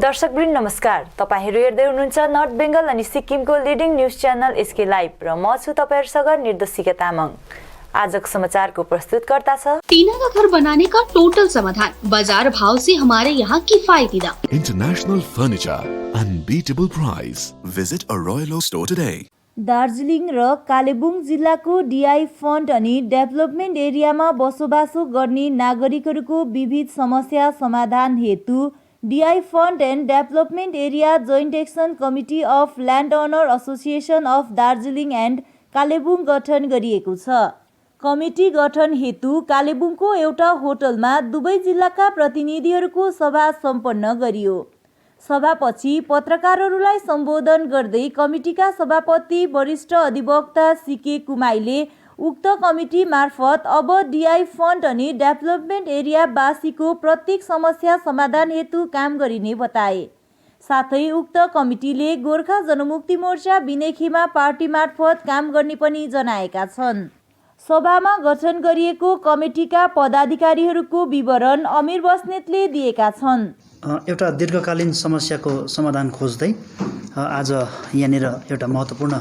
दर्शकवृन्द नमस्कार। तपाईहरु हेर्दै हुनुहुन्छ नर्थ बेंगल अनि सिक्किमको leading news channel SK live र म छु तपाईहरुसँग निर्देशिका तामाङ। आजको समाचारको प्रस्तुतकर्ता छ टीना का घर बनाने का टोटल समाधान, बाजार भाव से हमारे यहाँ किफायती दाम, international furniture, unbeatable price. Visit a royal store today. Darjeeling र कालेबुङ जिल्लाको डीआई फन्ड अनि डेभलपमेन्ट एरियामा बसोबासो गर्ने नागरिकहरूको विविध समस्या समाधान हेतु DI fund and development area joint action committee of land owner association of Darjeeling and Kalimpong गठन गरिएको छ। कमिटी गठन हेतु कालेबुङको एउटा होटलमा दुवै जिल्लाका प्रतिनिधिहरूको सभा सम्पन्न गरियो। सभापछि पत्रकारहरूलाई सम्बोधन गर्दै कमिटीका सभापति वरिष्ठ अधिवक्ता सीके कुमाईले उक्त कमिटी मार्फत अब डीआई फन्ड अनि डेभलपमेन्ट एरियावासीको प्रत्येक समस्या समाधान हेतु काम गरिने बताए। साथै उक्त कमिटीले गोर्खा जनमुक्ति मोर्चा बिनेखीमा पार्टी मार्फत काम गर्ने पनि जनाएका छन्। सभामा गठन गरिएको कमिटीका पदाधिकारीहरूको विवरण अमीर बस्नेतले दिएका छन्। एउटा दीर्घकालीन समस्याको समाधान खोज्दै आज यहाँनिर एउटा महत्त्वपूर्ण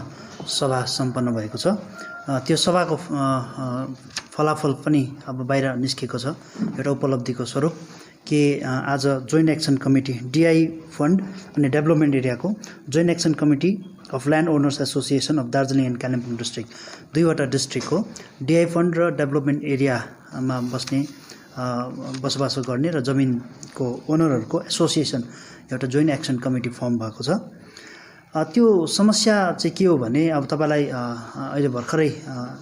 सभा सम्पन्न भएको छ। त्यो सभाको फलाफल पनि अब बाहिर निस्केको छ। एउटा उपलब्धिको स्वरूप कि आज joint action committee DI fund अनि डेभलपमेन्ट एरियाको joint action committee of land owners association of Darjeeling and Kalimpong district, दुईवटा डिस्ट्रिक्टको डीआई फन्ड र डेभलपमेन्ट एरियामा बस्ने बसोबासो गर्ने र जमिनको ओनरहरूको एसोसिएसन एउटा जोइन्ट एक्सन कमिटी फर्म भएको छ। त्यो समस्या चाहिँ के हो भने अब तपाईँलाई अहिले भर्खरै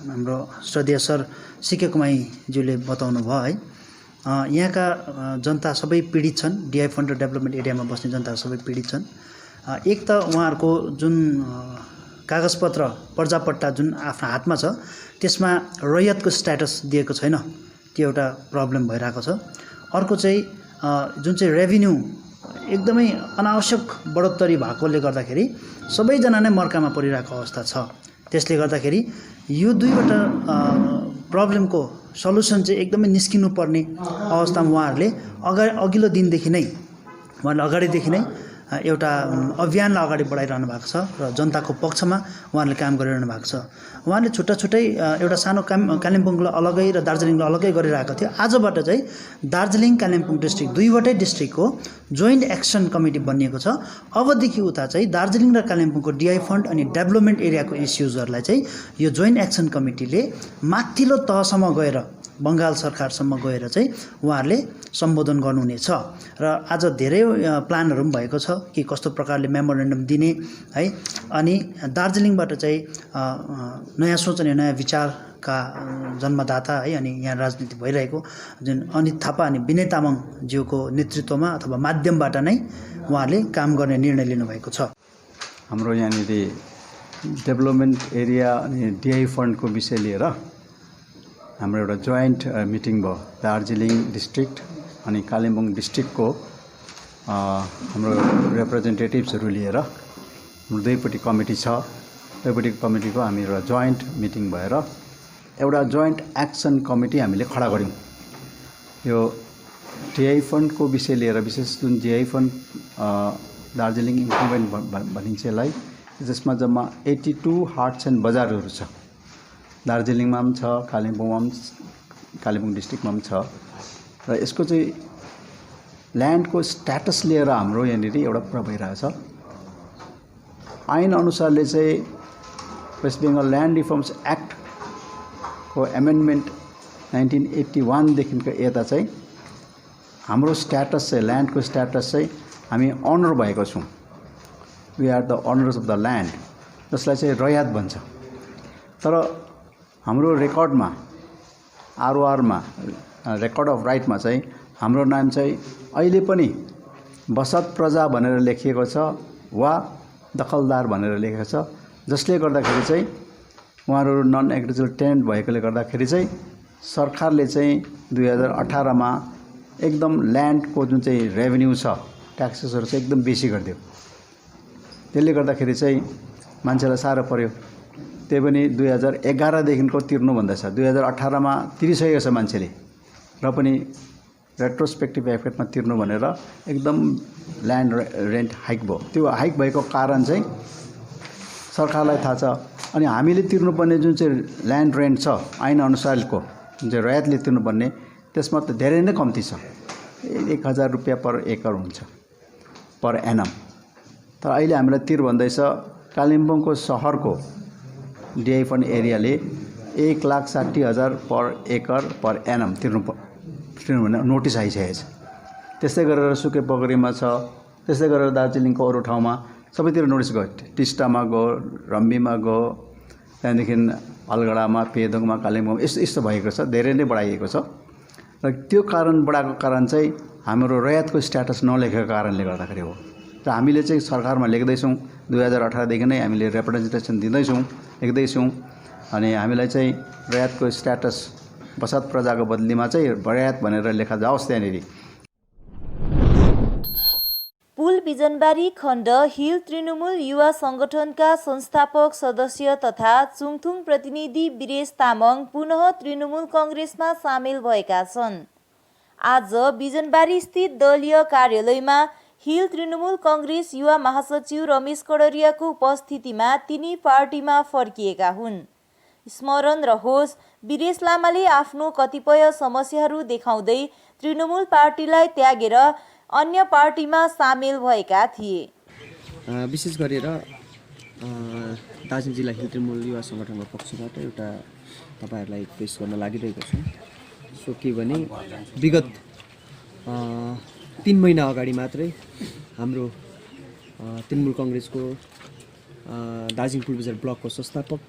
हाम्रो श्रद्धेय सर सीके कुमाईज्यूले बताउनु भयो है। यहाँका जनता सबै पीडित छन्। डीआई फन्ड र डेभलपमेन्ट एरियामा बस्ने जनताहरू सबै पीडित छन्। एक त उहाँहरूको जुन कागजपत्र पर्जापट्टा जुन आफ्नो हातमा छ त्यसमा रैयतको स्ट्याटस दिएको छैन, त्यो एउटा प्रब्लम भइरहेको छ। अर्को चाहिँ जुन चाहिँ रेभिन्यू एकदमै अनावश्यक बढोत्तरी भएकोले गर्दाखेरि सबैजना नै मर्कामा परिरहेको अवस्था छ। त्यसले गर्दाखेरि यो दुईवटा प्रब्लमको सल्युसन चाहिँ एकदमै निस्किनुपर्ने अवस्थामा उहाँहरूले अघिल्लो दिनदेखि नै अगाडिदेखि नै एउटा अभियानलाई अगाडि बढाइरहनु भएको छ र जनताको पक्षमा उहाँहरूले काम गरिरहनु भएको छ। उहाँले छुट्टा छुट्टै एउटा सानो कालिम्पोङलाई अलगै र दार्जिलिङलाई अलगै गरिरहेको थियो। आजबाट चाहिँ दार्जिलिङ कालिम्पोङ डिस्ट्रिक्ट दुईवटै डिस्ट्रिक्टको जोइन्ट एक्सन कमिटी बनिएको छ। अबदेखि उता चाहिँ दार्जिलिङ र कालिम्पोङको डीआई फन्ड अनि डेभलपमेन्ट एरियाको इस्युजहरूलाई चाहिँ यो जोइन्ट एक्सन कमिटीले माथिल्लो तहसम्म गएर बङ्गाल सरकारसम्म गएर चाहिँ उहाँहरूले सम्बोधन गर्नुहुनेछ। र आज धेरै प्लानहरू पनि भएको छ कि कस्तो प्रकारले मेमोरेन्डम दिने है। अनि दार्जिलिङबाट चाहिँ नयाँ सोच अनि नयाँ विचारका जन्मदाता है अनि यहाँ राजनीति भइरहेको जुन अनित थापा अनि विनय तामाङज्यूको नेतृत्वमा अथवा माध्यमबाट नै उहाँहरूले काम गर्ने निर्णय लिनुभएको छ। हाम्रो यहाँनिर डेभलपमेन्ट एरिया अनि डीआई फन्डको विषय लिएर हाम्रो एउटा जोइन्ट मिटिङ भयो। दार्जिलिङ डिस्ट्रिक्ट अनि कालिम्पोङ डिस्ट्रिक्टको हाम्रो रिप्रेजेन्टेटिभ्सहरू लिएर दुईपट्टि कमिटी छ। दुईपट्टि कमिटीको हामी एउटा जोइन्ट मिटिङ भएर एउटा जोइन्ट एक्सन कमिटी हामीले खडा गऱ्यौँ। यो डीआई फन्डको विषय लिएर विशेष जुन डीआई फन्ड दार्जिलिङ इम्प्रुभमेन्ट भनिन्छ यसलाई, जसमा जम्मा 82 हाट्स एन्ड बजारहरू छ। दार्जिलिङमा पनि छ, कालिम्पोङमा पनि, कालिम्पोङ डिस्ट्रिक्टमा पनि छ। र यसको चाहिँ ल्यान्डको स्ट्याटस लिएर हाम्रो यहाँनिर एउटा कुरा भइरहेछ। ऐन अनुसारले चाहिँ वेस्ट बेङ्गल ल्यान्ड रिफर्म्स एक्टको एमेन्डमेन्ट 1981देखिको यता चाहिँ हाम्रो स्ट्याटस चाहिँ ल्यान्डको स्ट्याटस चाहिँ हामी अनर भएको छौँ। We are the owners of the land, जसलाई चाहिँ रयात भन्छ। तर हाम्रो रेकर्डमा आरओआरमा रेकर्ड अफ राइटमा चाहिँ हाम्रो नाम चाहिँ अहिले पनि बसत प्रजा भनेर लेखिएको छ वा दखलदार भनेर लेखेको छ, जसले गर्दाखेरि चाहिँ उहाँहरू नन एग्रिकल्चरल टेनेन्ट भएकोले गर्दाखेरि चाहिँ सरकारले चाहिँ 2018मा एकदम ल्यान्डको जुन चाहिँ रेभेन्यू छ ट्याक्सेसहरू चाहिँ एकदम बेसी गरिदियो। त्यसले गर्दाखेरि चाहिँ मान्छेलाई साह्रो पर्यो। त्यही पनि 2011देखिको तिर्नु भन्दैछ। 2018मा तिरिसकेको छ मान्छेले, र पनि रेट्रोस्पेक्टिभ इफेक्टमा तिर्नु भनेर एकदम ल्यान्ड रेन्ट हाइक भयो। त्यो हाइक भएको कारण चाहिँ सरकारलाई थाहा छ। अनि हामीले तिर्नुपर्ने जुन चाहिँ ल्यान्ड रेन्ट छ ऐनअनुसारको जुन चाहिँ रयातले तिर्नुपर्ने त्यसमा त धेरै नै कम्ती छ। 1000 रुपियाँ पर एकड हुन्छ पर एनम। तर अहिले हामीलाई तिर भन्दैछ कालिम्पोङको सहरको डिआई फन्ड एरियाले 1,60,000 पर एकड पर एनम तिर्नु भने नोटिस आइसकेको छ। त्यस्तै गरेर सुकेपोखरीमा छ, त्यस्तै गरेर दार्जिलिङको अरू ठाउँमा सबैतिर नोटिस गयो। टिस्टामा गयो, रम्बीमा गयो, त्यहाँदेखि अलगढामा, पेदोङमा, कालिम्पोङ यस्तो भएको छ। धेरै नै बढाइएको छ र त्यो कारण बढाएको कारण चाहिँ हाम्रो रयातको स्ट्याटस नलेखेको कारणले गर्दाखेरि हो। र हामीले चाहिँ सरकारमा लेख्दैछौँ, 2018 देखि नै हामीले रिप्रेजेन्टेसन दिँदैछौँ, लेख्दैछौँ। अनि हामीलाई चाहिँ रयातको स्ट्याटस बसात प्रजाको बदलीमा चाहिँ रयात भनेर लेखा जाओस् त्यहाँनिर। पुल बिजनबारी खण्ड हिल तृणमूल युवा सङ्गठनका संस्थापक सदस्य तथा चुङथुङ प्रतिनिधि वीरेश तामाङ पुनः तृणमूल कङ्ग्रेसमा सामेल भएका छन्। आज बिजनबारी स्थित दलीय कार्यालयमा हिल तृणमूल कङ्ग्रेस युवा महासचिव रमेश कड़रियाको उपस्थितिमा तिनी पार्टीमा फर्किएका हुन्। स्मरण रहोस्, वीरेश लामाले आफ्नो कतिपय समस्याहरू देखाउँदै तृणमूल पार्टीलाई त्यागेर अन्य पार्टीमा सामेल भएका थिए। विशेष गरेर दार्जिलिङ जिल्ला हिल तृणमूल युवा सङ्गठनको पक्षबाट एउटा तपाईँहरूलाई पेस गर्न लागिरहेको छु। सो के भने विगत 3 महिना अगाडि मात्रै हाम्रो तृणमूल कङ्ग्रेसको दार्जिलिङ पुलबजार ब्लकको संस्थापक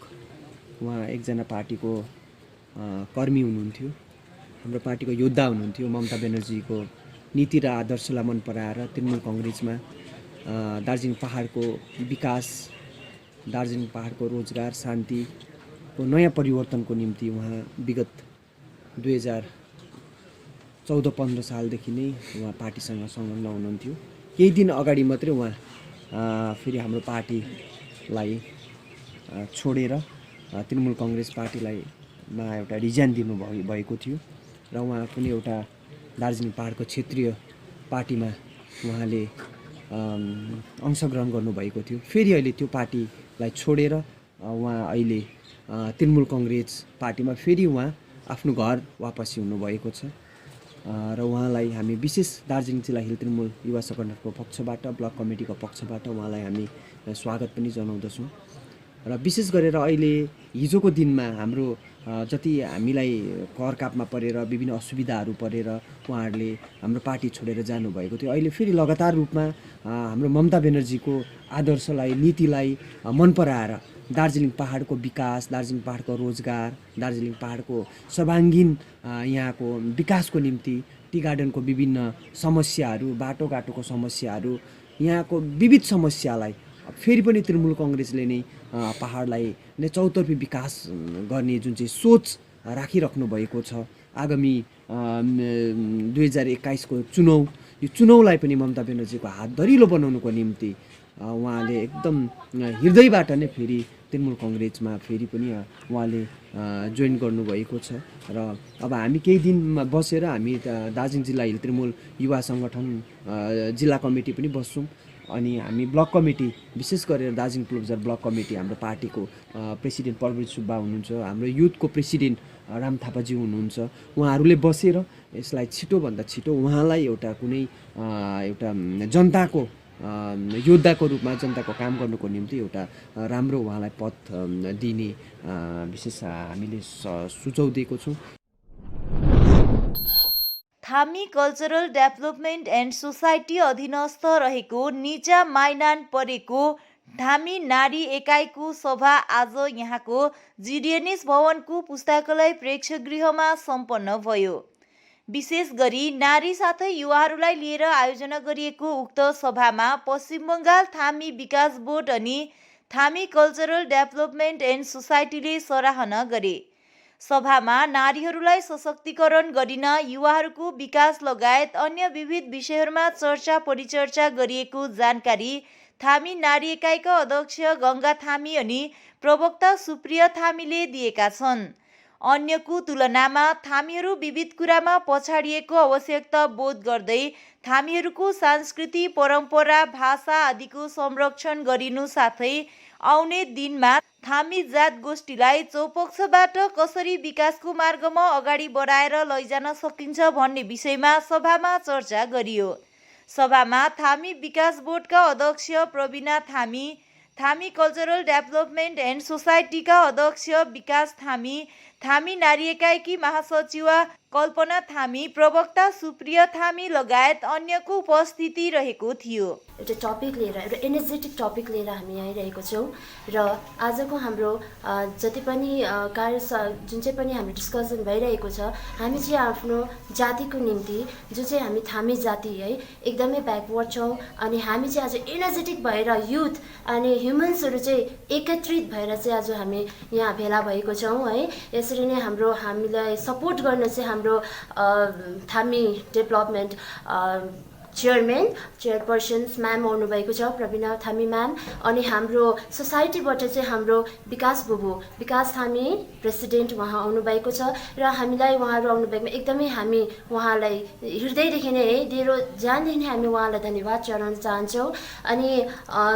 उहाँ एकजना पार्टीको कर्मी हुनुहुन्थ्यो, हाम्रो पार्टीको योद्धा हुनुहुन्थ्यो। ममता ब्यानर्जीको नीति र आदर्शलाई मन पराएर तृणमूल कङ्ग्रेसमा दार्जिलिङ पहाडको विकास, दार्जिलिङ पहाडको रोजगार, शान्तिको नयाँ परिवर्तनको निम्ति उहाँ विगत 2014-15 सालदेखि नै उहाँ पार्टीसँग संलग्न हुनुहुन्थ्यो। केही दिन अगाडि मात्रै उहाँ फेरि हाम्रो पार्टीलाई छोडेर तृणमूल कङ्ग्रेस पार्टीलाई एउटा रिजाइन दिनुभएको थियो र उहाँ पनि एउटा दार्जिलिङ पहाडको क्षेत्रीय पार्टीमा उहाँले अंशग्रहण गर्नुभएको थियो। फेरि अहिले त्यो पार्टीलाई छोडेर उहाँ अहिले तृणमूल कङ्ग्रेस पार्टीमा फेरि उहाँ आफ्नो घर वापसी हुनुभएको छ र उहाँलाई हामी विशेष दार्जिलिङ जिल्ला हिल तृणमूल युवा सङ्गठनको पक्षबाट, ब्लक कमिटीको पक्षबाट उहाँलाई हामी स्वागत पनि जनाउँदछौँ। र विशेष गरेर अहिले हिजोको दिनमा हाम्रो जति हामीलाई करकापमा परेर विभिन्न असुविधाहरू परेर उहाँहरूले हाम्रो पार्टी छोडेर जानुभएको थियो, अहिले फेरि लगातार रूपमा हाम्रो ममता ब्यानर्जीको आदर्शलाई, नीतिलाई मन पराएर दार्जिलिङ पहाडको विकास, दार्जिलिङ पहाडको रोजगार, दार्जिलिङ पहाडको सर्वाङ्गीन यहाँको विकासको निम्ति टी गार्डनको विभिन्न समस्याहरू, बाटोघाटोको समस्याहरू, यहाँको विविध समस्यालाई फेरि पनि तृणमूल कङ्ग्रेसले नै पहाडलाई नै चौतर्फी विकास गर्ने जुन चाहिँ सोच राखिराख्नु भएको छ। आगामी 2021 को चुनाव, यो चुनावलाई पनि ममता ब्यानर्जीको हात दरिलो बनाउनुको निम्ति उहाँले एकदम हृदयबाट नै फेरि तृणमूल कङ्ग्रेसमा फेरि पनि उहाँले जोइन गर्नुभएको छ। र अब हामी केही दिनमा बसेर हामी दार्जिलिङ जिल्ला हिल तृणमूल युवा सङ्गठन जिल्ला कमिटी पनि बस्छौँ। अनि हामी ब्लक कमिटी, विशेष गरेर दार्जिलिङ पुलबजार ब्लक कमिटी, हाम्रो पार्टीको प्रेसिडेन्ट प्रवीण सुब्बा हुनुहुन्छ, हाम्रो युथको प्रेसिडेन्ट राम थापाजी हुनुहुन्छ। उहाँहरूले बसेर यसलाई छिटोभन्दा छिटो उहाँलाई एउटा कुनै एउटा जनताको योद्धाको रूपमा जनताको काम गर्नुको निम्ति एउटा राम्रो उहाँलाई पद दिने विशेष हामीले सुझाव दिएको छौँ। थामी कल्चरल डेभलपमेन्ट एन्ड सोसाइटी अधीनस्थ रहेको निचा माइनान परेको धामी नारी एकाइको सभा आज यहाँको जिडिएनएस भवनको पुस्तकालय प्रेक्षगृहमा सम्पन्न भयो। विशेष गरी नारी साथै युवाहरूलाई लिएर आयोजना गरिएको उक्त सभामा पश्चिम बङ्गाल थामी विकास बोर्ड अनि थामी कल्चरल डेभलपमेन्ट एन्ड सोसाइटीले सराहना गरे। सभामा नारीहरूलाई सशक्तिकरण गरिन युवाहरूको विकास लगायत अन्य विविध विषयहरूमा चर्चा परिचर्चा गरिएको जानकारी थामी नारी एकाइका अध्यक्ष गङ्गा थामी अनि प्रवक्ता सुप्रिया थामीले दिएका छन्। अन्यको तुलनामा थामीहरू विविध कुरामा पछाडिएको आवश्यकता बोध गर्दै थामीहरूको संस्कृति, परम्परा, भाषा आदिको संरक्षण गरिनु साथै आउने दिनमा थामी जात गोष्ठीलाई चौपक्षबाट कसरी विकासको मार्गमा अगाडि बढाएर लैजान सकिन्छ भन्ने विषयमा सभामा चर्चा गरियो। सभामा थामी विकास बोर्डका अध्यक्ष प्रवीणा थामी, थामी कल्चरल डेभलपमेन्ट एन्ड सोसाइटीका अध्यक्ष विकास थामी, थामी नारी एकाइकी महासचिवा कल्पना थामी, प्रवक्ता सुप्रिया थामी लगायत अन्यको उपस्थिति रहेको थियो। एउटा टपिक लिएर, एउटा एनर्जेटिक टपिक लिएर हामी आइरहेको छौँ र आजको हाम्रो जति पनि कार्य जुन चाहिँ पनि हामी डिस्कसन भइरहेको छ, हामी चाहिँ आफ्नो जातिको निम्ति जो चाहिँ हामी थामी जाति है एकदमै ब्याकवर्ड छौँ अनि हामी चाहिँ आज एनर्जेटिक भएर युथ अनि ह्युमन्सहरू चाहिँ एकत्रित भएर चाहिँ आज हामी यहाँ भेला भएको छौँ है। यसरी नै हामीलाई सपोर्ट गर्न चाहिँ हाम्रो थामी डेभलपमेन्ट चेयरपर्सन्स म्याम आउनुभएको छ, प्रवीणा थामी म्याम, अनि हाम्रो सोसाइटीबाट चाहिँ हाम्रो विकास थामी प्रेसिडेन्ट उहाँ आउनुभएको छ र हामीलाई उहाँहरू आउनुभएकोमा एकदमै हामी उहाँलाई हृदयदेखि नै धेरै जानदेखि नै हामी उहाँलाई धन्यवाद चढाउन चाहन्छौँ। अनि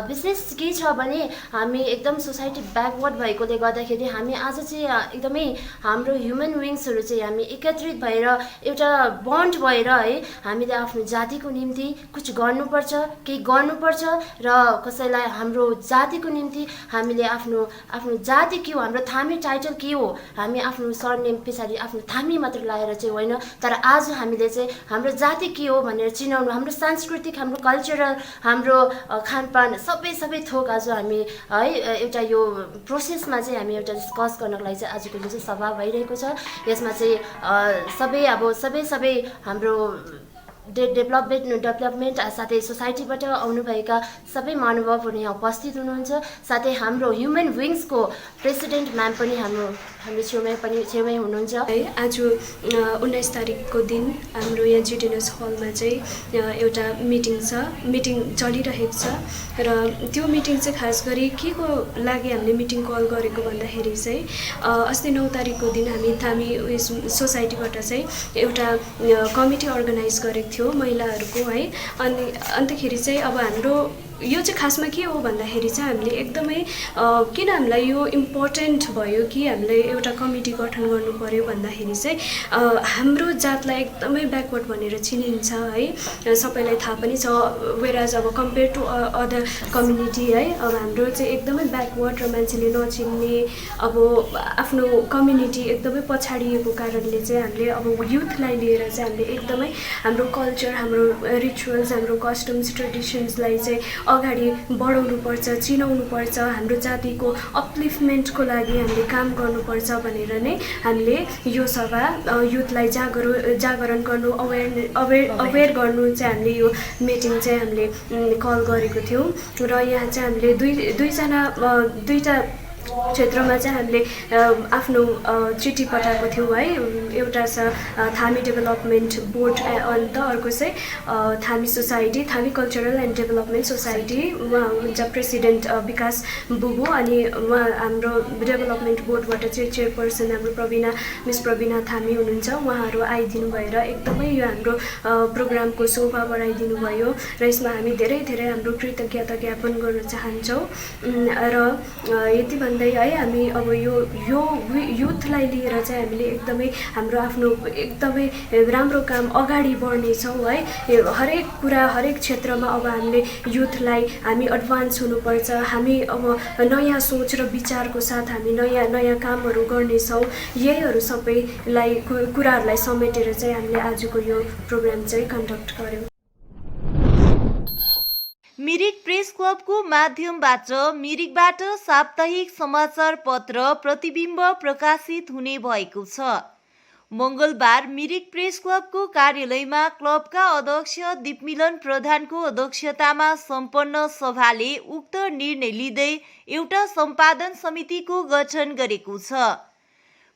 विशेष के छ भने हामी एकदम सोसाइटी ब्याकवर्ड भएकोले गर्दाखेरि हामी आज चाहिँ एकदमै हाम्रो ह्युमन विङ्सहरू चाहिँ हामी एकत्रित भएर एउटा बन्ड भएर है हामीले आफ्नो जातिको निम्ति कुछ गर्नुपर्छ, केही गर्नुपर्छ र कसैलाई हाम्रो जातिको निम्ति हामीले आफ्नो जाति के हो, हाम्रो थामी टाइटल के हो, हामी आफ्नो सरनेम पछाडि आफ्नो थामी मात्र लाएर चाहिँ होइन, तर आज हामीले चाहिँ हाम्रो जाति के हो भनेर चिनाउनु, हाम्रो सांस्कृतिक, हाम्रो कल्चरल, हाम्रो खानपान सबै थोक आज हामी है एउटा यो प्रोसेसमा चाहिँ हामी एउटा डिस्कस गर्नको लागि चाहिँ आजको जुन चाहिँ सभा भइरहेको छ यसमा चाहिँ सबै हाम्रो डेभलपमेन्ट साथै सोसाइटीबाट आउनुभएका सबै महानुभावहरू यहाँ उपस्थित हुनुहुन्छ। साथै हाम्रो ह्युमन विङ्सको प्रेसिडेन्ट म्याम पनि हाम्रो छेउमै हुनुहुन्छ। आज 19 तारिकको दिन हाम्रो यहाँ जिडिएनएस हलमा चाहिँ एउटा मिटिङ चलिरहेको छ र त्यो मिटिङ चाहिँ खास गरी के को लागि हामीले मिटिङ कल गरेको भन्दाखेरि चाहिँ अस्ति 9 तारिकको दिन हामी थामी सोसाइटीबाट चाहिँ एउटा कमिटी अर्गनाइज गरेको थियो महिलाहरूको है। अनि अन्तखेरि चाहिँ अब हाम्रो यो चाहिँ खासमा के हो भन्दाखेरि चाहिँ हामीले एकदमै किन हामीलाई यो इम्पोर्टेन्ट भयो कि हामीले एउटा कमिटी गठन गर्नु पर्यो भन्दाखेरि चाहिँ हाम्रो जातलाई एकदमै ब्याकवर्ड भनेर चिनिन्छ है, सबैलाई थाहा पनि छ। वेराज अब कम्पेयर टु अदर कम्युनिटी है, अब हाम्रो चाहिँ एकदमै ब्याकवर्ड र मान्छेले नचिन्ने, अब आफ्नो कम्युनिटी एकदमै पछाडिएको कारणले चाहिँ हामीले अब युथलाई लिएर चाहिँ हामीले एकदमै हाम्रो कल्चर, हाम्रो रिचुअल्स, हाम्रो कस्टम्स, ट्रेडिसन्सलाई चाहिँ अगाडि बढाउनुपर्छ, चिनाउनुपर्छ, हाम्रो जातिको अपलिफ्टमेन्टको लागि हामीले काम गर्नुपर्छ भनेर नै हामीले यो सभा युथलाई जागरण गर्नु, अवेर गर्नु चाहिँ हामीले यो मिटिङ चाहिँ हामीले कल गरेको थियौँ। र यहाँ चाहिँ हामीले दुईटा क्षेत्रमा चाहिँ हामीले आफ्नो चिठी पठाएको थियौँ है। एउटा छ थामी डेभलपमेन्ट बोर्ड अन्त अर्को चाहिँ Thami society, Thami cultural and development society, उहाँ हुन्छ प्रेसिडेन्ट विकास बुबु, अनि उहाँ हाम्रो डेभलपमेन्ट बोर्डबाट चाहिँ चेयरपर्सन हाम्रो मिस प्रवीणा थामी हुनुहुन्छ। उहाँहरू आइदिनु भएर एकदमै यो हाम्रो प्रोग्रामको शोभा बढाइदिनु भयो र यसमा हामी धेरै हाम्रो कृतज्ञता ज्ञापन गर्न चाहन्छौँ। र यति भन्दै है हामी अब यो युथलाई लिएर चाहिँ हामीले एकदमै हाम्रो आफ्नो एकदमै राम्रो काम अगाडि बढ्नेछौँ है। हरेक कुरा, हरेक क्षेत्रमा अब हामीले युथलाई हामी एडभान्स हुनुपर्छ, हामी अब नयाँ सोच र विचारको साथ हामी नयाँ कामहरू गर्नेछौँ। यहीहरू सबैलाई कुराहरूलाई समेटेर चाहिँ हामीले आजको यो प्रोग्राम चाहिँ कन्डक्ट गर्यौँ। मिरिक प्रेस क्लबको माध्यमबाट मिरिकबाट साप्ताहिक समाचार पत्र प्रतिबिम्ब प्रकाशित हुने भएको छ। मङ्गलबार मिरिक प्रेस क्लबको कार्यालयमा क्लबका अध्यक्ष दीपमिलन प्रधानको अध्यक्षतामा सम्पन्न सभाले उक्त निर्णय लिँदै एउटा सम्पादन समितिको गठन गरेको छ।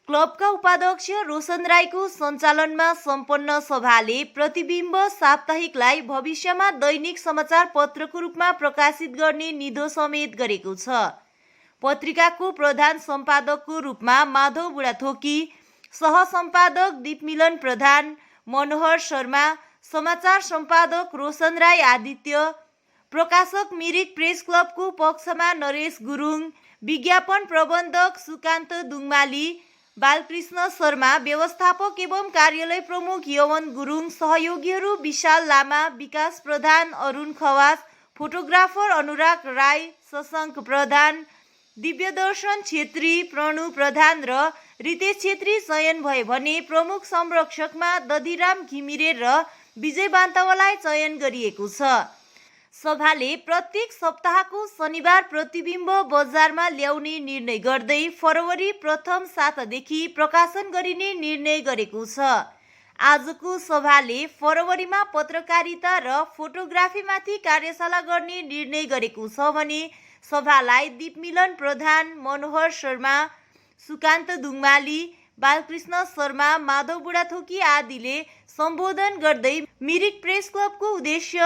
क्लबका उपाध्यक्ष रोशन राईको सञ्चालनमा सम्पन्न सभाले प्रतिबिम्ब साप्ताहिकलाई भविष्यमा दैनिक समाचार पत्रको रूपमा प्रकाशित गर्ने निधो समेत गरेको छ। पत्रिकाको प्रधान सम्पादकको रूपमा माधव बुढाथोकी, सहसम्पादक दीपमिलन प्रधान, मनोहर शर्मा, समाचार सम्पादक रोशन राई आदित्य, प्रकाशक मिरिक प्रेस क्लबको पक्षमा नरेश गुरुङ, विज्ञापन प्रबन्धक सुकान्त दुङमाली, बालकृष्ण शर्मा, व्यवस्थापक एवं कार्यालय प्रमुख यवन गुरुङ, सहयोगीहरू विशाल लामा, विकास प्रधान, अरुण खवास, फोटोग्राफर अनुराग राई, शशाङ्क प्रधान, दिव्यदर्शन छेत्री, प्रणु प्रधान र रितेश छेत्री चयन भए भने प्रमुख संरक्षकमा दधिराम घिमिरे र विजय बान्तवालाई चयन गरिएको छ। सभाले प्रत्येक सप्ताहको शनिबार प्रतिबिम्ब बजारमा ल्याउने निर्णय गर्दै फरवरी प्रथम सातादेखि प्रकाशन गरिने निर्णय गरेको छ। आजको सभाले फरवरीमा पत्रकारिता र फोटोग्राफीमाथि कार्यशाला गर्ने निर्णय गरेको छ भने सभालाई दीपमिलन प्रधान, मनोहर शर्मा, सुकान्त दुङमाली, बालकृष्ण शर्मा, माधव बुढाथोकी आदिले सम्बोधन गर्दै मिरिक प्रेस क्लबको उद्देश्य,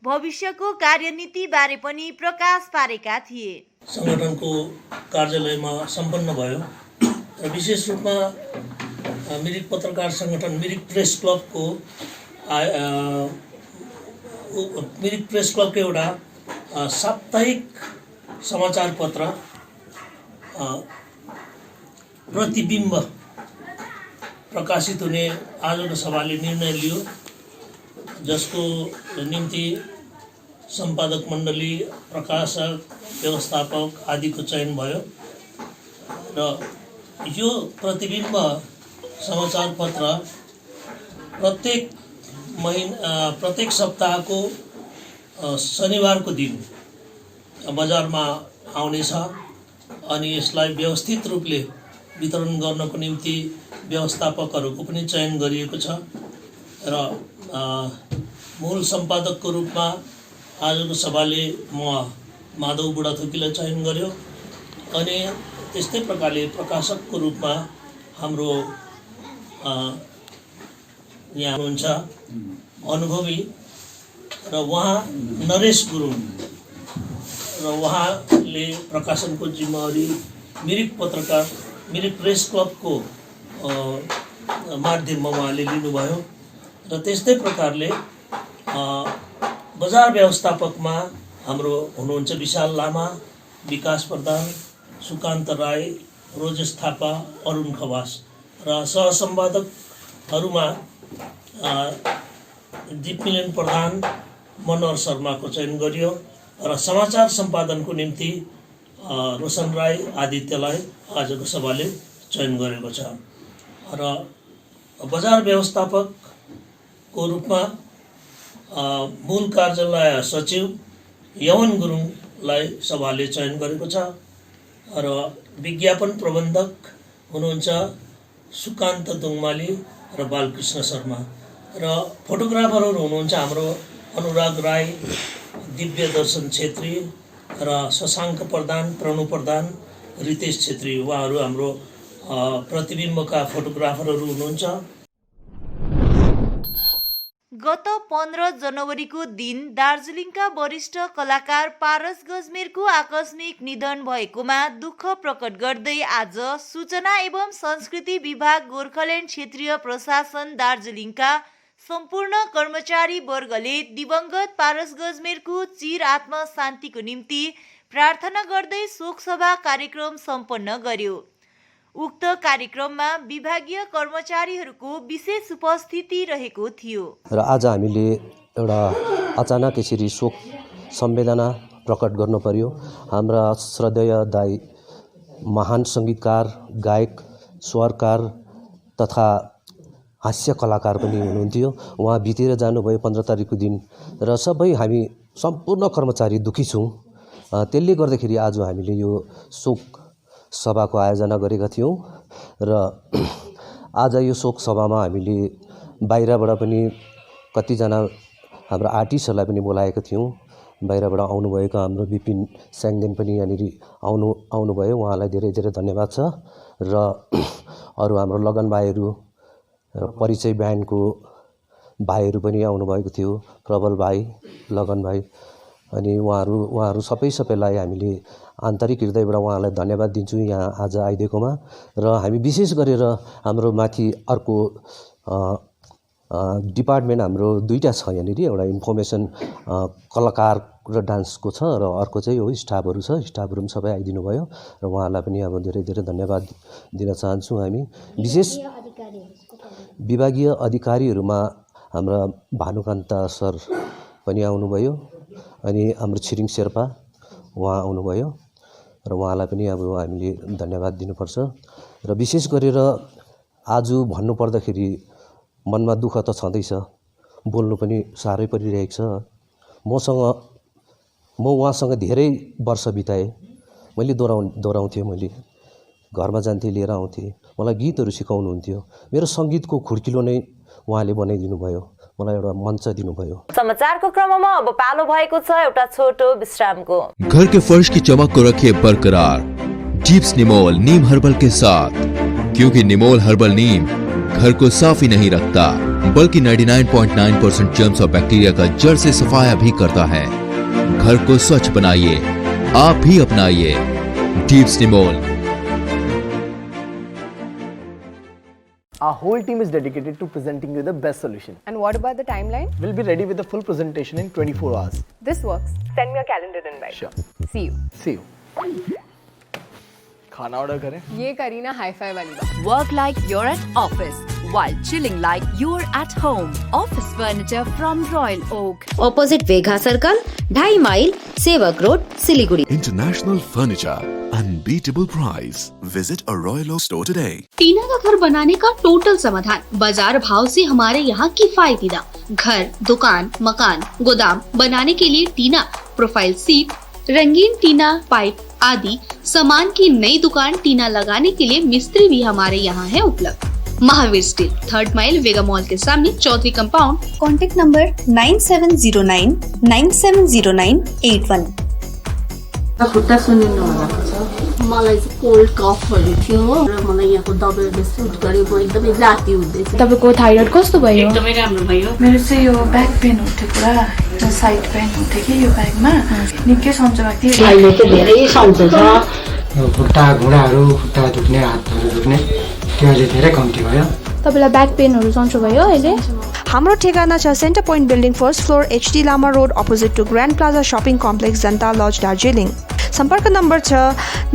भविष्यको कार्यनीति बारे पनि प्रकाश पारेका थिए। संगठनको कार्यालयमा सम्पन्न भयो र विशेष रूपमा मिरिक पत्रकार संगठन मिरिक प्रेस क्लबको एउटा साप्ताहिक समाचार पत्र प्रतिबिम्ब प्रकाशित हुने आजको सभाले निर्णय लियो, जसको निम्ति सम्पादक मण्डली, प्रकाशक, व्यवस्थापक आदिको चयन भयो र यो प्रतिबिम्ब समाचार पत्र प्रत्येक सप्ताहको शनिबारको दिन बजारमा आउनेछ अनि यसलाई व्यवस्थित रूपले वितरण गर्नको निम्ति व्यवस्थापकहरूको पनि चयन गरिएको छ र मूल सम्पादकको रूपमा आजको सभाले म माधव बुढाथोकीलाई चयन गर्यो अनि त्यस्तै प्रकारले प्रकाशकको रूपमा हाम्रो यहाँ हुनुहुन्छ अनुभवी र उहाँ नरेश गुरुङ र उहाँले प्रकाशनको जिम्मेवारी मिरिक प्रेस क्लबको माध्यममा उहाँले लिनुभयो र त्यस्तै प्रकारले बजार व्यवस्थापकमा हाम्रो हुनुहुन्छ विशाल लामा, विकास प्रधान, सुकान्त राई, रोजेश थापा, अरुण खवास र सहसम्पादकहरूमा दीपमिलन प्रधान, मनोहर शर्माको चयन गरियो र समाचार सम्पादनको निम्ति रोशन राई आदित्यलाई आजको सभाले चयन गरेको छ र बजार व्यवस्थापकको रूपमा मूल कार्यालय सचिव यवन गुरुङलाई सभाले चयन गरेको छ र विज्ञापन प्रबन्धक हुनुहुन्छ सुकान्त दुङमाली र बालकृष्ण शर्मा र फोटोग्राफरहरू हुनुहुन्छ हाम्रो अनुराग राई, दिव्यदर्शन छेत्री र शशाङ्क प्रधान, प्रणु प्रधान, रितेश छेत्री, उहाँहरू हाम्रो प्रतिबिम्बका फोटोग्राफरहरू हुनुहुन्छ। गत 15 जनवरीको दिन दार्जिलिङका वरिष्ठ कलाकार पारस गजमेरको आकस्मिक निधन भएकोमा दुःख प्रकट गर्दै आज सूचना एवं संस्कृति विभाग गोर्खाल्यान्ड क्षेत्रीय प्रशासन दार्जिलिङका सम्पूर्ण कर्मचारी वर्गले दिवंगत पारस गजमेरको चिर आत्मा शान्तिको निम्ति प्रार्थना गर्दै शोकसभा कार्यक्रम सम्पन्न गर्यो। उक्त कार्यक्रममा विभागीय कर्मचारीहरूको विशेष उपस्थिति रहेको थियो र आज हामीले एउटा अचानक यसरी शोक संवेदना प्रकट गर्नु पर्यो। हाम्रा श्रद्धेय दाई महान संगीतकार, गायक, स्वरकार तथा हास्य कलाकार पनि हुनुहुन्थ्यो। उहाँ बितेर जानुभयो 15 तारिकको दिन र सबै हामी सम्पूर्ण कर्मचारी दुखी छौँ। त्यसले गर्दाखेरि आज हामीले यो शोक सभाको आयोजना गरेका थियौँ र आज यो शोक सभामा हामीले बाहिरबाट पनि कतिजना हाम्रो आर्टिस्टहरूलाई पनि बोलाएका थियौँ। बाहिरबाट आउनुभएको हाम्रो विपिन स्याङदेन पनि यहाँनिर आउनुभयो, उहाँलाई धेरै धेरै धन्यवाद छ र अरू हाम्रो लगन भाइहरू र परिचय ब्यान्डको भाइहरू पनि आउनुभएको थियो, प्रबल भाइ, लगन भाइ अनि उहाँहरू सबैलाई हामीले आन्तरिक हृदयबाट उहाँलाई धन्यवाद दिन्छु यहाँ आज आइदिएकोमा। र हामी विशेष गरेर हाम्रो माथि अर्को डिपार्टमेन्ट हाम्रो दुईवटा छ यहाँनिर, एउटा इन्फर्मेसन कलाकार र डान्सको छ र अर्को चाहिँ हो स्टाफहरू छ। स्टाफहरू पनि सबै आइदिनु भयो र उहाँहरूलाई पनि अब धेरै धेरै धन्यवाद दिन चाहन्छौँ हामी। विशेष विभागीय अधिकारीहरूमा हाम्रा भानुकान्त सर पनि आउनुभयो, अनि हाम्रो छिरिङ शेर्पा उहाँ आउनुभयो र उहाँलाई पनि अब हामीले धन्यवाद दिनुपर्छ। र विशेष गरेर आज भन्नुपर्दाखेरि मनमा दुःख त छँदैछ, बोल्नु पनि साह्रै परिरहेको छ। म उहाँसँग धेरै वर्ष बिताएँ। मैले दोहोऱ्याउँथेँ, मैले घरमा जान्थेँ, लिएर आउँथेँ, मलाई गीतहरू सिकाउनुहुन्थ्यो। मेरो सङ्गीतको खुड्किलो नै उहाँले बनाइदिनु भयो, मलाई एउटा मञ्च दिनुभयो। समाचारको क्रममा अब पालो भएको छ एउटा छोटो विश्रामको। घर के फर्श की चमक को रखिए बरकरार जीप्स निमोल नीम हर्बल के साथ, क्योंकि निमोल हर्बल नीम घर को साफ ही नहीं रखता बल्कि 99.9% जर्म्स और बैक्टीरिया का जड़ से सफाया भी करता है। घर को स्वच्छ बनाइए, आप भी अपनाइए jeeps Nimol. Our whole team is dedicated to presenting you the best solution. And what about the timeline? We'll be ready with the full presentation in 24 hours. This works. Send me a calendar invite. Sure. See you. See you. खाना order करें? ये curry ना hi-fi वाली बात। Work like you're at office while chilling like you're at home. Office furniture from Royal Oak. Opposite Vegha Circle, 2.5 mile, Sevak Road, Siliguri. International furniture, unbeatable price. Visit a Royal Oak store today. टीना का घर बनाने का total समाधान बाजार भाव से हमारे यहाँ किफायती दाम। घर, दुकान, मकान, गोदाम बनाने के लिए टीना, प्रोफाइल सीट, रंगीन टीना, पाइप आदि सामान की नई दुकान टीना लगाने के लिए मिस्त्री भी हमारे यहाँ है उपलब्ध। महावीर स्टील, 3rd माइल, वेगा मॉल के सामने, चौधरी कंपाउंड। Contact number 9709 970981। खुट्टा सुनिनु भएको छ, मलाई चाहिँ कोल्ड कफहरू थियो र मलाई यहाँको दबाईले सुट गरे, म एकदमै जाती हुँदै थिएँ। तपाईको थाइरोइड कस्तो भयो? एकदमै राम्रो भयो। मेरो चाहिँ यो ब्याक पेन हुन्थ्यो, पुरा यो साइड पेन हुन्थ्यो कि यो ब्याकमा निकै सन्चो भएको थियो। अहिले चाहिँ धेरै सन्चो छ। यो खुट्टा घुँडाहरू, खुट्टा दुख्ने, हातहरू दुख्ने त्यो अहिले धेरै कम्ती भयो। तपाईलाई ब्याक पेनहरू सन्चो भयो अहिले? हाम्रो ठेगाना छ centre point building, 1st floor, HD Lama road, opposite to grand plaza shopping complex, Janata lodge, Darjeeling. सम्पर्क नम्बर छ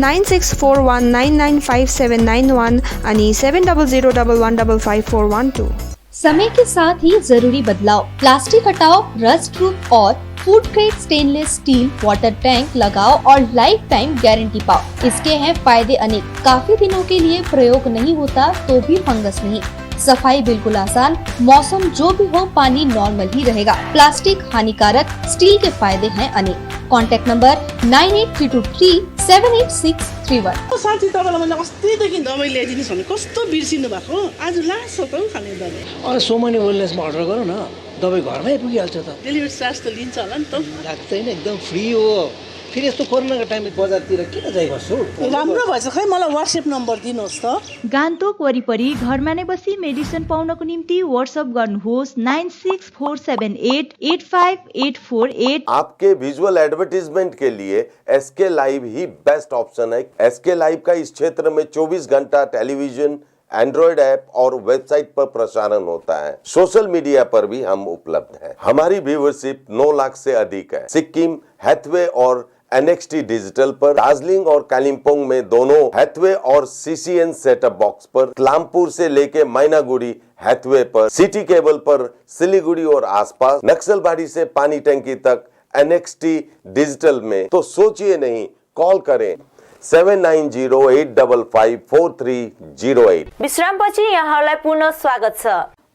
9641995791 अनि 7001155412। समय के साथ ही जरूरी बदलाव, प्लास्टिक हटाओ, रस्ट प्रूफ और food grade stainless still water tank लगाओ और लाइफ टाइम गारंटी पाओ। इसके हैं फायदे अनेक। काफी दिनों के लिए प्रयोग नहीं होता तो भी फंगस नहीं, सफाई बिल्कुल आसान, मौसम जो भी हो पानी नॉर्मल ही रहेगा। प्लास्टिक हानिकारक, स्टील के फायदे हैं अनेक। Contact number 9832378631। साथी तपाईलाई मैले अस्तिदेखि दबाई ल्याइदिनुस् भने कस्तो बिर्सिनु भएको, आज लास्ट हो खाने दबाई। अरे सोमनी वेलनेसमा अर्डर गरौ न, दबाई घरमै पुगिहाल्छ त। डेलिभरी चार्ज त लिन्छ होला नि त? लाग्दैन, एकदम फ्री हो। फेरि यस्तो कोरोनाको टाइममा बजारतिर किन जाइ बस्छु? राम्रो भएछ, खै मलाई व्हाट्सएप नम्बर दिनुहोस् त। गान्तोक वरिपरि घरमा नै बसी मेडिसिन पाउनको निम्ति व्हाट्सएप गर्नुहोस् 9647885848। आपके विजुअल एडवर्टीजमेंट के लिए SK लाइव ही बेस्ट ऑप्शन है। SK लाइव का इस क्षेत्र में 24 घंटा टेलीविजन, एंड्रॉइड ऐप और वेबसाइट पर प्रसारण होता है। सोशल मीडिया पर भी हम उपलब्ध हैं। हमारी व्यूवरशिप 9 लाख से अधिक है। सिक्किम, हैथवे और NXT डिजिटल पर, दार्जिलिंग और कालिम्पोंग में दोनों हैथवे और CCN सेटअप बॉक्स पर, लामपुर से लेके मैनागुड़ी हैथवे पर, सिटी केबल पर, सिलीगुड़ी और आसपास, नक्सलबाड़ी से पानी टंकी तक NXT डिजिटल में। तो सोचिए नहीं, कॉल करें 7908554308। विश्रामपछि यहाँहरूलाई पुनः स्वागत छ।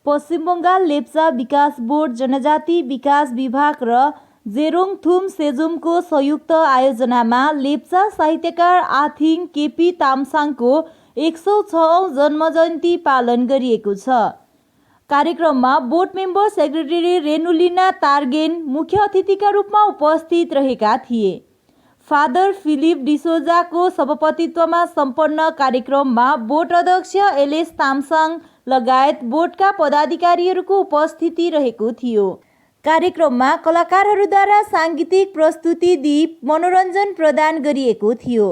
पश्चिम बङ्गाल लेप्चा विकास बोर्ड, जनजाति विकास विभाग र जेरोङथुम सेजुमको संयुक्त आयोजनामा लेप्चा साहित्यकार आथिङ केपी तामसाङको 106औं जन्मजयन्ती पालन गरिएको छ। कार्यक्रममा बोर्ड मेम्बर सेक्रेटरी रेनुलिना तार्गेन मुख्य अतिथिका रूपमा उपस्थित रहेका थिए। फादर फिलिप डिसोजाको सभापतित्वमा सम्पन्न कार्यक्रममा बोर्ड अध्यक्ष LS तामसाङ लगायत बोर्डका पदाधिकारीहरूको उपस्थिति रहेको थियो। कार्यक्रममा कलाकारहरूद्वारा साङ्गीतिक प्रस्तुति दिई मनोरञ्जन प्रदान गरिएको थियो।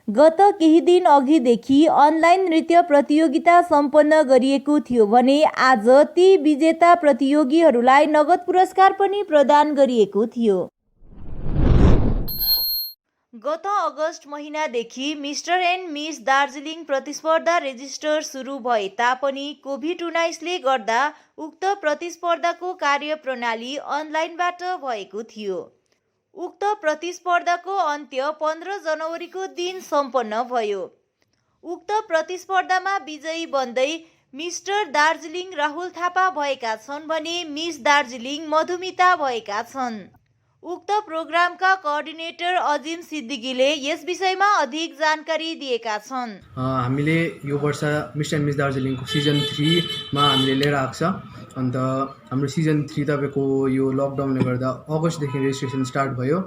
गत केही दिन अघिदेखि अनलाइन नृत्य प्रतियोगिता सम्पन्न गरिएको थियो भने आज ती विजेता प्रतियोगीहरूलाई नगद पुरस्कार पनि प्रदान गरिएको थियो। गत अगस्त महिनादेखि मिस्टर एन्ड मिस दार्जिलिङ प्रतिस्पर्धा रेजिस्टर सुरु भए तापनि कोभिड-19ले गर्दा उक्त प्रतिस्पर्धाको कार्यप्रणाली अनलाइनबाट भएको थियो। उक्त प्रतिस्पर्धाको अन्त्य 15 जनवरीको दिन सम्पन्न भयो। उक्त प्रतिस्पर्धामा विजयी बन्दै मिस्टर दार्जिलिङ राहुल थापा भएका छन् भने मिस दार्जिलिङ मधुमिता भएका छन्। उक्त प्रोग्रामका कोअर्डिनेटर अजिम सिद्दिकीले यस विषयमा अधिक जानकारी दिएका छन्। हामीले यो वर्ष मिस्टर एन्ड मिस दार्जिलिङको सिजन 3 मा हामीले लिएर आएको छ। अन्त हाम्रो सिजन 3 तपाईँको यो लकडाउनले गर्दा अगस्तदेखि रेजिस्ट्रेसन स्टार्ट भयो।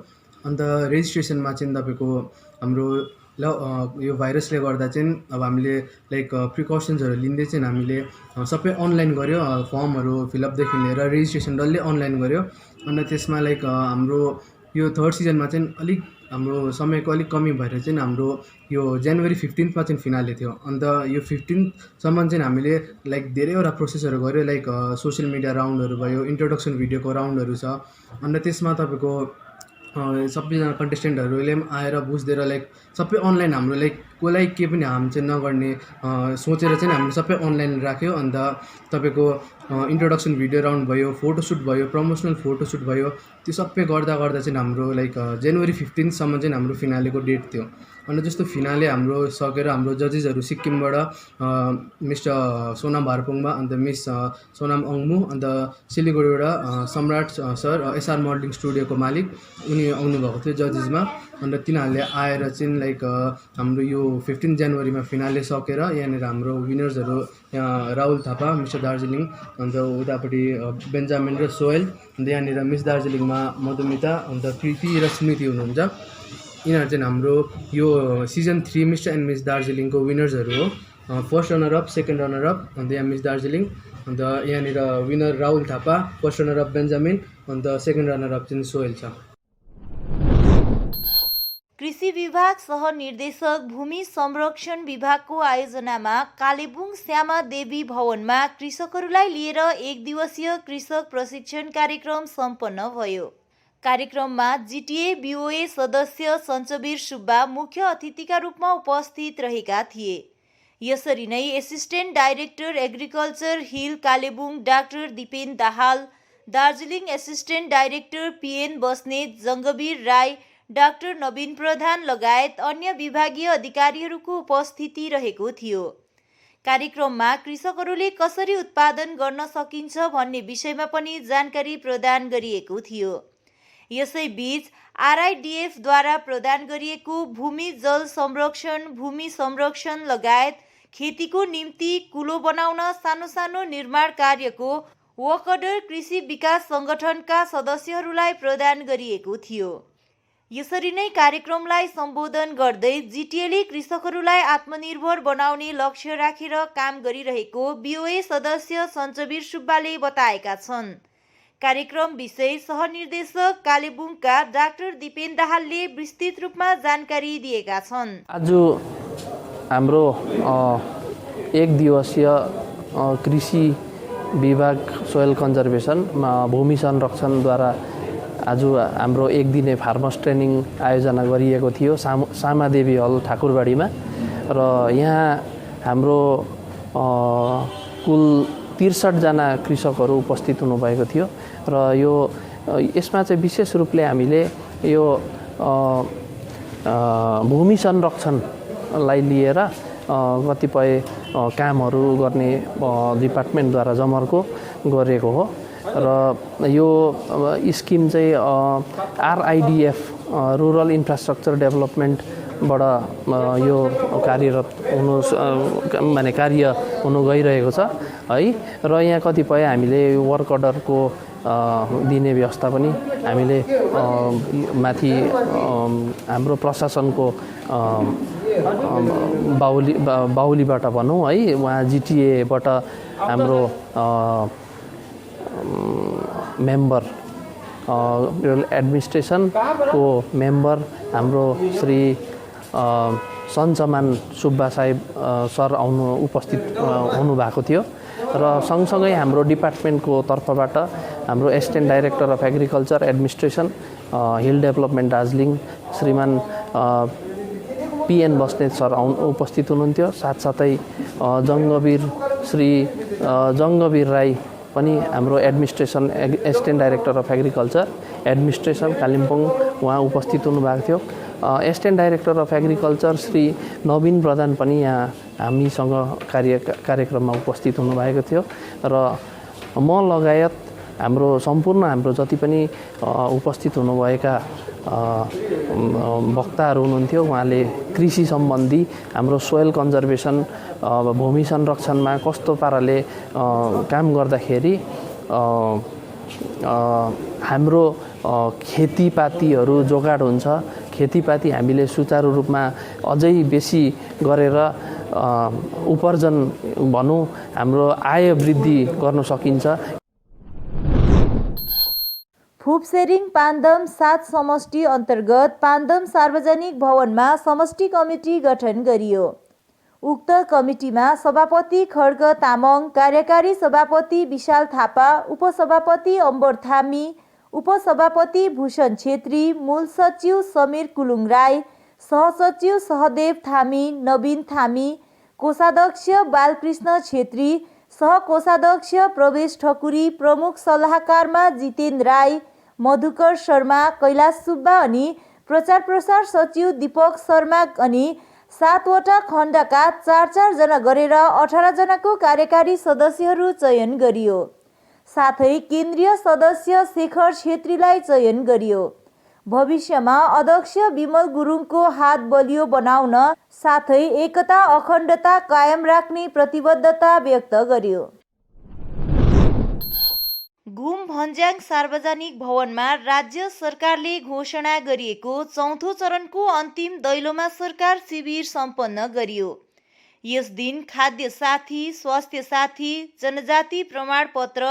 अन्त रेजिस्ट्रेसनमा चाहिँ तपाईँको हाम्रो यो भाइरसले गर्दा चाहिँ अब हामीले लाइक प्रिकसन्सहरू लिँदै चाहिँ हामीले सबै अनलाइन गऱ्यो। फर्महरू फिलअपदेखि लिएर रेजिस्ट्रेसन डल्लै अनलाइन गऱ्यो। अन्त त्यसमा लाइक हाम्रो यो थर्ड सिजनमा चाहिँ अलिक हाम्रो समयको अलिक कमी भएर चाहिँ हाम्रो यो जनवरी 15मा चाहिँ फिनाले थियो। अन्त यो 15सम्म चाहिँ हामीले लाइक धेरैवटा प्रोसेसहरू गऱ्यो। लाइक सोसियल मिडिया राउन्डहरू भयो, इन्ट्रोडक्सन भिडियोको राउन्डहरू छ। अन्त त्यसमा तपाईँको सबैजना कन्टेस्टेन्टहरूले पनि आएर बुझ्देर लाइक सबै अनलाइन हाम्रो लाइक कसलाई के पनि हार्म चाहिँ नगर्ने सोचेर चाहिँ हामीले सबै अनलाइन राख्यो। अन्त तपाईँको इन्ट्रोडक्सन भिडियो राउन्ड भयो, फोटोसुट भयो, प्रमोसनल फोटोसुट भयो, त्यो सबै गर्दा चाहिँ हाम्रो लाइक जनवरी 15सम्म चाहिँ हाम्रो फिनालेको डेट थियो। अन्त जस्तो फिनाले हाम्रो सकेर हाम्रो जजेसहरू सिक्किमबाट मिस्टर सोनाम भारपुङमा, अन्त मिस सोनाम अङ्मु, अन्त सिलिगुडीबाट सम्राट सर एसआर मोडलिङ स्टुडियोको मालिक उनी आउनुभएको थियो जजेसमा। अन्त तिनीहरूले आएर चाहिँ लाइक हाम्रो यो 15 जनवरीमा फिनाले सकेर यहाँनिर हाम्रो विनर्सहरू राहुल थापा मिस्टर दार्जिलिङ, अन्त उतापट्टि बेन्जामिन र सोहेल, अन्त यहाँनिर मिस दार्जिलिङमा मधुमिता, अन्त कृति र स्मृति हुनुहुन्छ। यिनीहरू चाहिँ हाम्रो यो सिजन 3 मिस्टर एन्ड मिस दार्जिलिङको विनर्सहरू हो। First runner up, second runner up, अन्त यहाँ मिस दार्जिलिङ, अन्त यहाँनिर winner Rahul Thapa, first runner up Benjamin, अन्त सेकेन्ड रनर अप चाहिँ सोहेल छ। कृषि विभाग सहनिर्देशक भूमि संरक्षण विभागको आयोजनामा कालेबुङ श्यामा देवी भवनमा कृषकहरूलाई लिएर 1 दिवसीय कृषक प्रशिक्षण कार्यक्रम सम्पन्न भयो। कार्यक्रममा जिटिए बिओए सदस्य सञ्चवीर सुब्बा मुख्य अतिथिका रूपमा उपस्थित रहेका थिए। यसरी नै assistant director agriculture hill Kalimpong doctor Dipen Dahal, Darjeeling assistant director P N Basnet, Jangbir Rai, doctor Naveen Pradhan लगायत अन्य विभागीय अधिकारीहरूको उपस्थिति रहेको थियो। कार्यक्रममा कृषकहरूले कसरी उत्पादन गर्न सकिन्छ भन्ने विषयमा पनि जानकारी प्रदान गरिएको थियो। यसैबीच आरआइडिएफद्वारा प्रदान गरिएको भूमि जल संरक्षण, भूमि संरक्षण लगायत खेतीको निम्ति कुलो बनाउन सानो सानो निर्माण कार्यको वकडर कृषि विकास सङ्गठनका सदस्यहरूलाई प्रदान गरिएको थियो। यसरी नै कार्यक्रमलाई सम्बोधन गर्दै जिटिएले कृषकहरूलाई आत्मनिर्भर बनाउने लक्ष्य राखेर काम गरिरहेको बिओए सदस्य सञ्चवीर सुब्बाले बताएका छन्। कार्यक्रम विषय सहनिर्देशक कालेबुङका डाक्टर दिपेन दाहालले विस्तृत रूपमा जानकारी दिएका छन्। आज हाम्रो 1 दिवसीय कृषि विभाग सोयल कन्जर्भेसन भूमि संरक्षणद्वारा आज हाम्रो 1 दिने फार्मर्स ट्रेनिङ आयोजना गरिएको थियो सामादेवी हल ठाकुरबाडीमा। र यहाँ हाम्रो कुल 63 जना कृषकहरू उपस्थित हुनुभएको थियो। र यो यसमा चाहिँ विशेष रूपले हामीले यो भूमि संरक्षणलाई लिएर कतिपय कामहरू गर्ने डिपार्टमेन्टद्वारा जमर्को गरेको हो। र यो स्किम चाहिँ आरआइडिएफ रुरल इन्फ्रास्ट्रक्चर डेभलपमेन्टबाट यो कार्यरत हुनु माने कार्य हुनु गइरहेको छ है। र यहाँ कतिपय हामीले वर्क अर्डरको दिने व्यवस्था पनि हामीले माथि हाम्रो प्रशासनको बाहुलीबाट भनौँ है, उहाँ जिटिएबाट हाम्रो मेम्बर एडमिनिस्ट्रेसनको मेम्बर हाम्रो श्री सञ्चमान सुब्बा साहेब सर उपस्थित हुनुभएको थियो र सँगसँगै हाम्रो डिपार्टमेन्टको तर्फबाट हाम्रो assistant director of agriculture administration hill development Darjeeling श्रीमान पिएन बस्नेत सर उपस्थित हुनुहुन्थ्यो। साथसाथै जङ्गवीर राई पनि हाम्रो administration assistant director of agriculture administration Kalimpong उहाँ उपस्थित हुनुभएको थियो। Assistant director of agriculture Shri Naveen Pradhan पनि यहाँ हामीसँग कार्यक्रममा उपस्थित हुनुभएको थियो र म लगायत हाम्रो जति पनि उपस्थित हुनुभएका वक्ताहरू हुनुहुन्थ्यो उहाँले कृषि सम्बन्धी हाम्रो सोयल कन्जर्भेसन भूमि संरक्षणमा कस्तो पाराले काम गर्दाखेरि हाम्रो खेतीपातीहरू जोगाड हुन्छ, खेतीपाती हामीले सुचारू रूपमा अझै बेसी गरेर उपार्जन भनौँ हाम्रो आय वृद्धि गर्न सकिन्छ। फुपसेरिङ पान्दम 7 समष्टि अन्तर्गत पान्दम सार्वजनिक भवनमा समष्टि कमिटी गठन गरियो। उक्त कमिटीमा सभापति खड्ग तामाङ, कार्यकारी सभापति विशाल थापा, उपसभापति अम्बर थामी, उपसभापति भूषण छेत्री, मूल सचिव समीर कुलुङ राई, सहसचिव सहदेव थामी, नवीन थामी, कोषाध्यक्ष बालकृष्ण छेत्री, सहकोषाध्यक्ष प्रवेश ठकुरी, प्रमुख सल्लाहकारमा जितेन्द्र राई, मधुकर शर्मा, कैलाश सुब्बा अनि प्रचार प्रसार सचिव दीपक शर्मा अनि 7 वटा खण्डका 4-4 जना गरेर 18 जनाको कार्यकारी सदस्यहरू चयन गरियो। साथै केन्द्रीय सदस्य शेखर छेत्रीलाई चयन गरियो। भविष्यमा अध्यक्ष विमल गुरुङको हात बलियो बनाउन साथै एकता अखण्डता कायम राख्ने प्रतिबद्धता व्यक्त गर्यो। घुम भन्ज्याङ सार्वजनिक भवनमा राज्य सरकारले घोषणा गरिएको 4थो चरणको अन्तिम दैलोमा सरकार शिविर सम्पन्न गरियो। यस दिन खाद्य साथी, स्वास्थ्य साथी, जनजाति प्रमाणपत्र,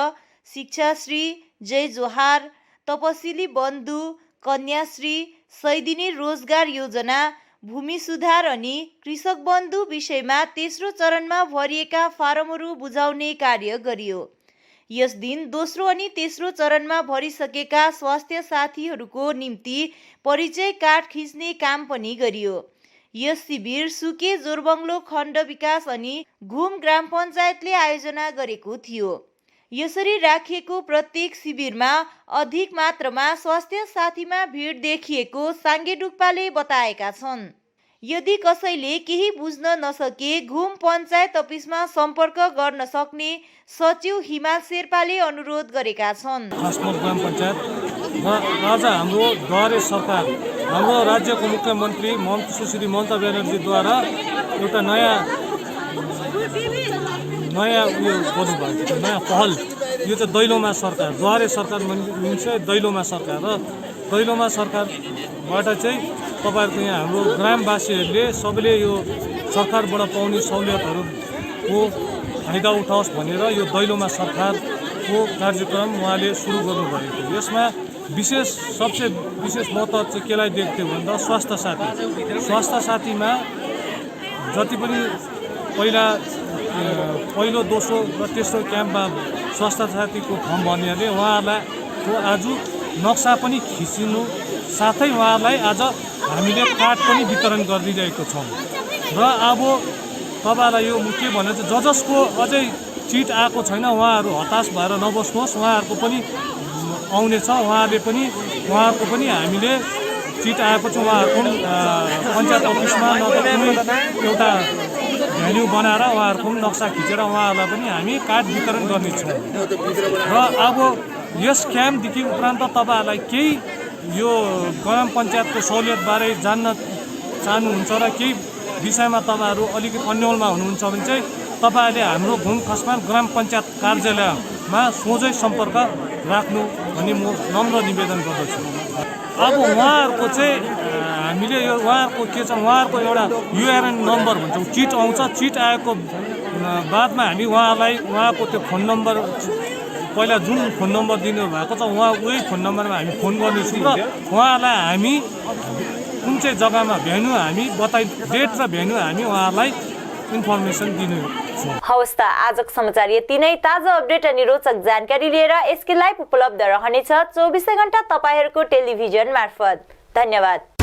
शिक्षाश्री, जय जोहार, तपसिली बन्धु, कन्याश्री, 100 दिने रोजगार योजना, भूमि सुधार अनि कृषक बन्धु विषयमा तेस्रो चरणमा भरिएका फारमहरू बुझाउने कार्य गरियो। यस दिन दोस्रो अनि तेस्रो चरणमा भरिसकेका स्वास्थ्य साथीहरूको निम्ति परिचय कार्ड खिच्ने काम पनि गरियो। यस शिविर सुके जोरबङ्लो खण्ड विकास अनि घुम ग्राम पञ्चायतले आयोजना गरेको थियो। यसरी राखिएको प्रत्येक शिविरमा अधिक मात्रामा स्वास्थ्य साथीमा भिड देखिएको साङ्गे डुक्पाले बताएका छन्। यदि कसैले केही बुझ्न नसके घुम पञ्चायत अफिसमा सम्पर्क गर्न सक्ने सचिव हिमाल शेर्पाले अनुरोध गरेका छन्। ग्राम पञ्चायत आज हाम्रो द्वारे सरकार हाम्रो राज्यको मुख्यमन्त्री सुश्री ममता ब्यानर्जीद्वारा एउटा नयाँ पहल, यो चाहिँ दैलोमा सरकार, द्वारे सरकार मिन्छ दैलोमा सरकार र दैलोमा सरकारबाट चाहिँ तपाईहरुको यहाँ हाम्रो ग्रामवासीहरूले सबैले यो सरकारबाट पाउने सहुलियतहरूको फाइदा उठाओस् भनेर यो दैलोमा सरकारको कार्यक्रम उहाँले सुरु गर्नुभएको। यसमा सबसे विशेष महत्त्व चाहिँ केलाई देख्थ्यो भन्दा स्वास्थ्य साथीमा जति पनि पहिलो दोस्रो र तेस्रो क्याम्पमा स्वास्थ्य साथीको फर्म भर्नेहरूले उहाँहरूलाई आज नक्सा पनि खिचिनु साथै उहाँहरूलाई आज हामीले कार्ड पनि वितरण गरिरहेको छौँ। र अब तपाईलाई यो के भन्नु चाहिँ जसको अझै चिट आएको छैन उहाँहरू हताश भएर नबस्नुहोस्, उहाँहरूको पनि आउनेछ। उहाँहरूको पनि हामीले चिट आएको छ, उहाँहरूको पञ्चायत अफिसमा एउटा भ्याल्यु बनाएर उहाँहरूको पनि नक्सा खिचेर उहाँहरूलाई पनि हामी कार्ड वितरण गर्नेछौँ। र अब यस क्याम्पदेखि उपरान्त तपाईँहरूलाई केही यो ग्राम पञ्चायतको सहुलियतबारे जान्न चाहनुहुन्छ र केही विषयमा तपाईँहरू अलिकति अन्यलमा हुनुहुन्छ भने चाहिँ तपाईँहरूले हाम्रो घुम खस्मान ग्राम पञ्चायत कार्यालयमा सोझै सम्पर्क राख्नु भन्ने म नम्र निवेदन गर्दछु। अब उहाँहरूको चाहिँ हामीले यो उहाँहरूको के छ, उहाँहरूको एउटा युआरएन नम्बर भन्छौँ, चिट आउँछ। चिट आएको बादमा हामी उहाँलाई उहाँको त्यो फोन नम्बर पहिला जुन फोन नम्बर दिनुभएको छ उहाँ उही फोन नम्बरमा हामी फोन गर्नेछौँ र उहाँहरूलाई हामी कुन चाहिँ जग्गामा भेन्यू हामी डेट र भेन्यू हामी उहाँहरूलाई इन्फर्मेसन दिनेछौँ। हवस् त, आजको समाचार यति नै। ताजा अपडेट अनि रोचक जानकारी लिएर एसके लाइभ उपलब्ध रहनेछ 24 घण्टा तपाईहरूको टेलिभिजन मार्फत। धन्यवाद।